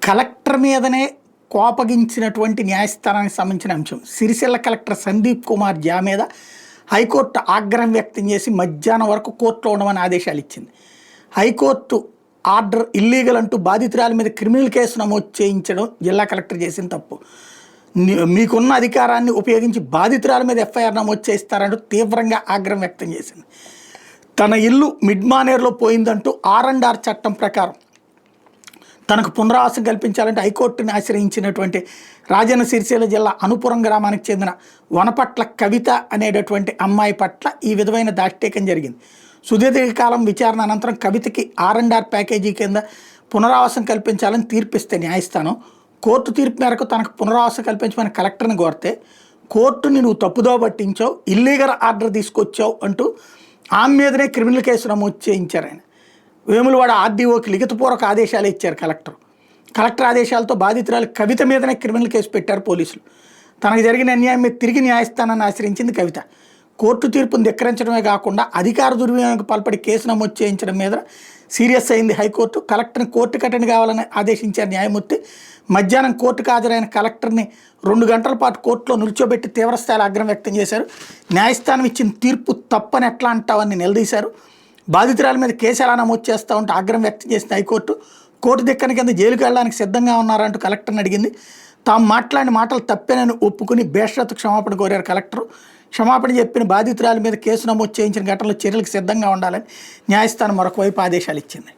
Collector మీదనే కోపగించినటువంటి న్యాయస్థానానికి సంబంధించిన అంశం. సిరిసిల్ల కలెక్టర్ సందీప్ కుమార్ ఝా మీద హైకోర్టు ఆగ్రహం వ్యక్తం చేసి మధ్యాహ్నం వరకు కోర్టులో ఉండమని ఆదేశాలు ఇచ్చింది. హైకోర్టు ఆర్డర్ ఇల్లీగల్ అంటూ బాధితురాల మీద క్రిమినల్ కేసు నమోదు చేయించడం జిల్లా కలెక్టర్ చేసిన తప్పు. మీకున్న అధికారాన్ని ఉపయోగించి బాధితురాల మీద ఎఫ్ఐఆర్ నమోదు చేస్తారంటూ తీవ్రంగా ఆగ్రహం వ్యక్తం చేసింది. తన ఇల్లు మిడ్మానేర్లో పోయిందంటూ R&R చట్టం ప్రకారం తనకు పునరావాసం కల్పించాలంటే హైకోర్టుని ఆశ్రయించినటువంటి రాజన్న సిరిసిల్ల జిల్లా అనుపురం గ్రామానికి చెందిన వనపట్ల కవిత అనేటటువంటి అమ్మాయి పట్ల ఈ విధమైన దాష్టీకం జరిగింది. సుదీర్ఘకాలం విచారణ అనంతరం కవితకి R&R ప్యాకేజీ కింద పునరావాసం కల్పించాలని తీర్పిస్తే న్యాయస్థానం కోర్టు తీర్పు మేరకు తనకు పునరావాసం కల్పించమని కలెక్టర్ని కోరితే కోర్టుని నువ్వు తప్పుదో పట్టించావు, ఇల్లీగల్ ఆర్డర్ తీసుకొచ్చావు అంటూ ఆమె మీదనే క్రిమినల్ కేసు నమోదు చేయించారు. ఆయన వేములవాడ RDOకి లిఖితపూర్వక ఆదేశాలు ఇచ్చారు కలెక్టర్ ఆదేశాలతో బాధితురాలు కవిత మీదనే క్రిమినల్ కేసు పెట్టారు పోలీసులు. తనకు జరిగిన అన్యాయం మీద తిరిగి న్యాయస్థానాన్ని ఆశ్రయించింది కవిత. కోర్టు తీర్పును ధిక్కరించడమే కాకుండా అధికార దుర్వినియోగానికి పాల్పడి కేసు నమోదు చేయించడం మీద సీరియస్ అయింది హైకోర్టు. కలెక్టర్ని కోర్టు కట్టడి కావాలని ఆదేశించారు న్యాయమూర్తి. మధ్యాహ్నం కోర్టుకు హాజరైన కలెక్టర్ని 2 గంటల పాటు కోర్టులో నిల్చోబెట్టి తీవ్రస్థాయిలో ఆగ్రహం వ్యక్తం చేశారు. న్యాయస్థానం ఇచ్చిన తీర్పు తప్పని ఎట్లా అంటావని నిలదీశారు. బాధితురాల మీద కేసు ఎలా నమోదు చేస్తా ఉంటే ఆగ్రహం వ్యక్తం చేసిన హైకోర్టు కోర్టు దిక్కని కింద జైలుకి వెళ్ళడానికి సిద్ధంగా ఉన్నారంటూ కలెక్టర్ని అడిగింది. తాము మాట్లాడిన మాటలు తప్పేనని ఒప్పుకుని బేషరతు క్షమాపణ కోరారు కలెక్టర్. క్షమాపణ చెప్పిన బాధితురాల మీద కేసు నమోదు చేయించిన ఘటనలో చర్యలకు సిద్ధంగా ఉండాలని న్యాయస్థానం మరొక వైపు ఆదేశాలు ఇచ్చింది.